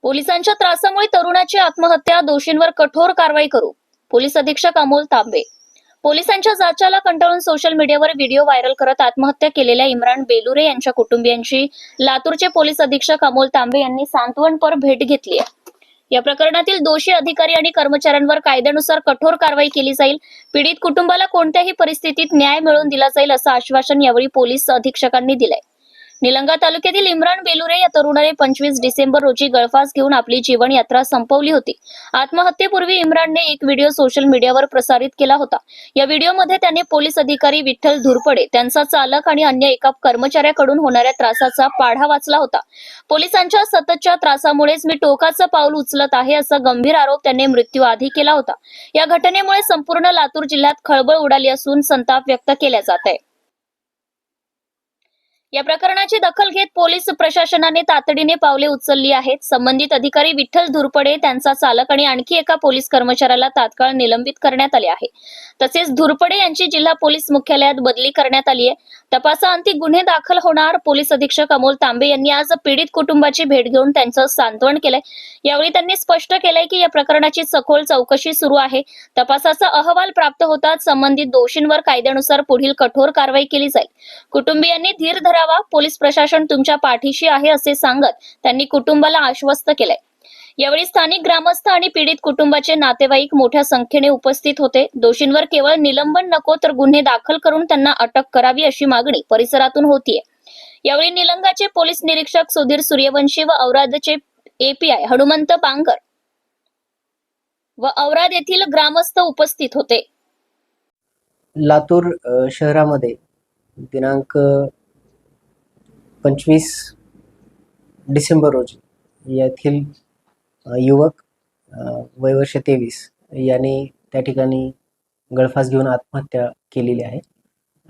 पोलिसांच्या त्रासामुळे तरुणाची आत्महत्या, दोषींवर कठोर कारवाई करू. पोलीस अधीक्षक अमोल तांबे. पोलिसांच्या जाचाला कंटाळून सोशल मीडियावर व्हिडिओ व्हायरल करत आत्महत्या केलेल्या इम्रान बेलुरे यांच्या कुटुंबियांची लातूरचे पोलीस अधीक्षक अमोल तांबे यांनी सांत्वनपर भेट घेतली आहे. या प्रकरणातील दोषी अधिकारी आणि कर्मचाऱ्यांवर कायद्यानुसार कठोर कारवाई केली जाईल. पीडित कुटुंबाला कोणत्याही परिस्थितीत न्याय मिळवून दिला जाईल असं आश्वासन यावेळी पोलीस अधीक्षकांनी दिलंय. निलंगा तालुक्यातील इम्रान बेलुरे या तरुणाने 25 डिसेंबर रोजी गळफास घेऊन आपली जीवन यात्रा संपवली होती. आत्महत्येपूर्वी इम्रानने एक व्हिडिओ सोशल मीडियावर प्रसारित केला होता. या व्हिडिओमध्ये त्याने पोलीस अधिकारी विठ्ठल धुरपडे, त्यांचा चालक आणि अन्य एका कर्मचाऱ्याकडून होणाऱ्या त्रासाचा पाढा वाचला होता. पोलिसांच्या सततच्या त्रासामुळेच मी टोकाचं पाऊल उचलत आहे असा गंभीर आरोप त्यांनी मृत्यूआधी केला होता. या घटनेमुळे संपूर्ण लातूर जिल्ह्यात खळबळ उडाली असून संताप व्यक्त केला जात आहे. या प्रकरणाची दखल घेत पोलीस प्रशासनाने तातडीने पावले उचलली आहेत. संबंधित अधिकारी विठ्ठल धुरपडे, त्यांचा चालक आणि आणखी एका पोलीस कर्मचाऱ्याला तात्काळ निलंबित करण्यात आले आहे. तसेच धुरपडे यांची जिल्हा पोलीस मुख्यालयात बदली करण्यात आली आहे. तपासाअंती गुन्हे दाखल होणार. पोलीस अधीक्षक अमोल तांबे यांनी आज पीडित कुटुंबाची भेट घेऊन त्यांचं सांत्वन केलंय. यावेळी त्यांनी स्पष्ट केलंय की या प्रकरणाची सखोल चौकशी सुरू आहे. तपासाचा अहवाल प्राप्त होताच संबंधित दोषींवर कायद्यानुसार पुढील कठोर कारवाई केली जाईल. कुटुंबियांनी धीर धरावा. पोलीस प्रशासन तुमच्या पाठीशी आहे असे सांगत त्यांनी कुटुंबाला आश्वस्त केलंय. यावेळी स्थानिक ग्रामस्थ आणि पीडित कुटुंबाचे नातेवाईक मोठ्या संख्येने उपस्थित होते. दोषींवर केवळ निलंबन नको तर गुन्हे दाखल करून त्यांना अटक करावी अशी मागणी परिसरातून होतीये. यावेळी निलंगाचे पोलीस निरीक्षक सुधीर सूर्यवंशी व औरादचे एपीआय हनुमंत पांगर व औराद येथील ग्रामस्थ उपस्थित होते. लातूर शहरामध्ये दिनांक 25 डिसेंबर रोजी येथील युवक वयवर्ष 23 यांनी त्या ठिकाणी गळफास घेऊन आत्महत्या केलेली आहे.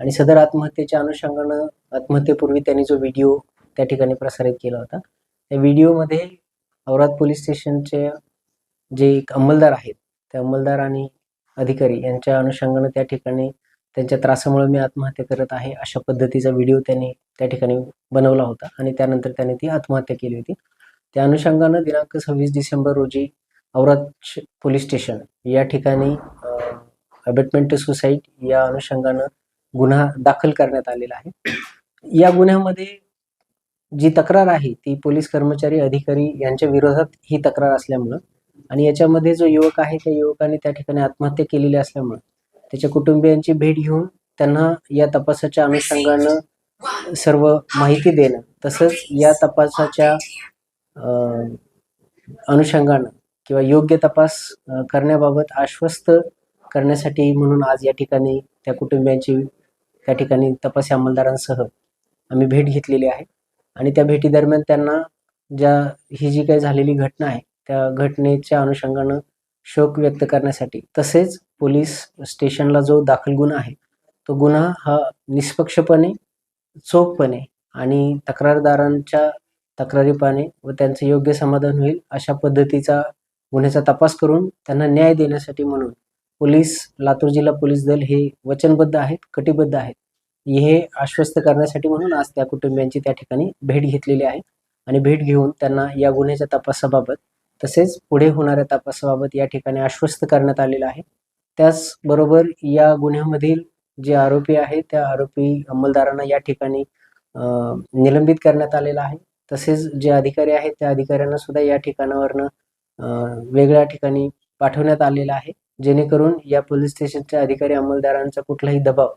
आणि सदर आत्महत्येच्या अनुषंगानं आत्महत्येपूर्वी त्यांनी जो व्हिडिओ त्या ठिकाणी प्रसारित केला होता, त्या व्हिडिओमध्ये औराद पोलीस स्टेशनचे जे एक अंमलदार आहेत, त्या अंमलदार आणि अधिकारी यांच्या अनुषंगानं त्या ठिकाणी त्यांच्या त्रासामुळे मी आत्महत्या करत आहे अशा पद्धतीचा व्हिडिओ त्यांनी त्या ठिकाणी बनवला होता आणि त्यानंतर त्याने ती आत्महत्या केली होती. त्या अनुषंगानं दिनांक 26 डिसेंबर रोजी औराद पोलीस स्टेशन या ठिकाणी अबॅटमेंट टू सुसाईड या अनुषंगानं गुन्हा दाखल करण्यात आलेला आहे. या गुन्ह्यामध्ये जी तक्रार आहे ती पोलीस कर्मचारी अधिकारी यांच्या विरोधात ही तक्रार असल्यामुळं आणि याच्यामध्ये जो युवक आहे त्या युवकाने त्या ठिकाणी आत्महत्या केलेली असल्यामुळं त्याच्या कुटुंबियांची भेट घेऊन त्यांना या तपासाच्या अनुषंगानं सर्व माहिती देणं, तसंच या तपासाच्या अनुषंगानं किंवा योग्य तपास करण्याबाबत आश्वस्त करण्यासाठी म्हणून आज या ठिकाणी त्या कुटुंबियांची त्या ठिकाणी तपासी अंमलदारांसह आम्ही भेट घेतलेली आहे. आणि त्या भेटीदरम्यान त्यांना ही जी काही झालेली घटना आहे त्या घटनेच्या अनुषंगानं शोक व्यक्त करण्यासाठी, तसेच पोलीस स्टेशनला जो दाखल गुन्हा आहे तो गुन्हा हा निष्पक्षपणे, चोखपणे आणि तक्रारदारांच्या तक्रारीपाने व त्यांचं योग्य समाधान होईल अशा पद्धतीचा गुन्ह्याचा तपास करून त्यांना न्याय देण्यासाठी म्हणून लातूर जिल्हा पोलीस दल हे वचनबद्ध आहेत, कटिबद्ध आहेत. हे आश्वस्त करण्यासाठी म्हणून आज त्या कुटुंबियांची त्या ठिकाणी भेट घेतलेली आहे आणि भेट घेऊन त्यांना या गुन्ह्याच्या तपासाबाबत तसेच पुढे होणाऱ्या तपासाबाबत या ठिकाणी आश्वस्त करण्यात आलेलं आहे. त्याचबरोबर या गुन्ह्यामधील जे आरोपी आहेत त्या आरोपी अंमलदारांना या ठिकाणी निलंबित करण्यात आलेलं आहे. तसेच जे अधिकारी आहेत त्या अधिकाऱ्यांना सुद्धा या ठिकाणावरनं वेगळ्या ठिकाणी पाठवण्यात आलेला आहे, जेणेकरून या पोलीस स्टेशनच्या अधिकारी अंमलदारांचा कुठलाही दबाव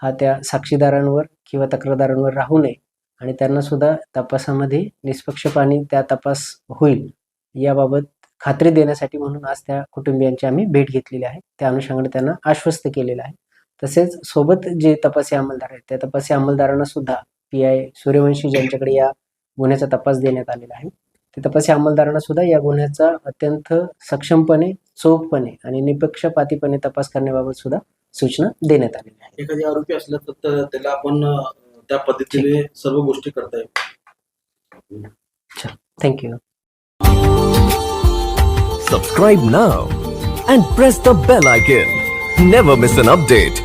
हा त्या साक्षीदारांवर किंवा तक्रारदारांवर राहू नये आणि त्यांना सुद्धा तपासामध्ये निष्पक्षपणे त्या तपास होईल याबाबत खात्री देण्यासाठी म्हणून आज त्या कुटुंबियांची आम्ही भेट घेतलेली आहे. त्या अनुषंगाने त्यांना आश्वस्त केलेलं आहे. तसेच सोबत जे तपासी अंमलदार आहेत त्या तपासी अंमलदारांना सुद्धा पीआय सूर्यवंशी ज्यांच्याकडे या गुन्ह्याचा तपास देण्यात आलेला आहे, ते तपासी अंमलदारांना सुद्धा या गुन्ह्याचा अत्यंत सक्षमपणे, चोखपणे आणि निपक्षपातीपणे तपास करण्याबाबत सुद्धा सूचना देण्यात आलेल्या आहेत. एखादी आरोपी असला तर त्याला आपण त्या पद्धतीने सर्व गोष्टी करता येईल. Thank you. Subscribe now and press the bell icon. Never miss an update.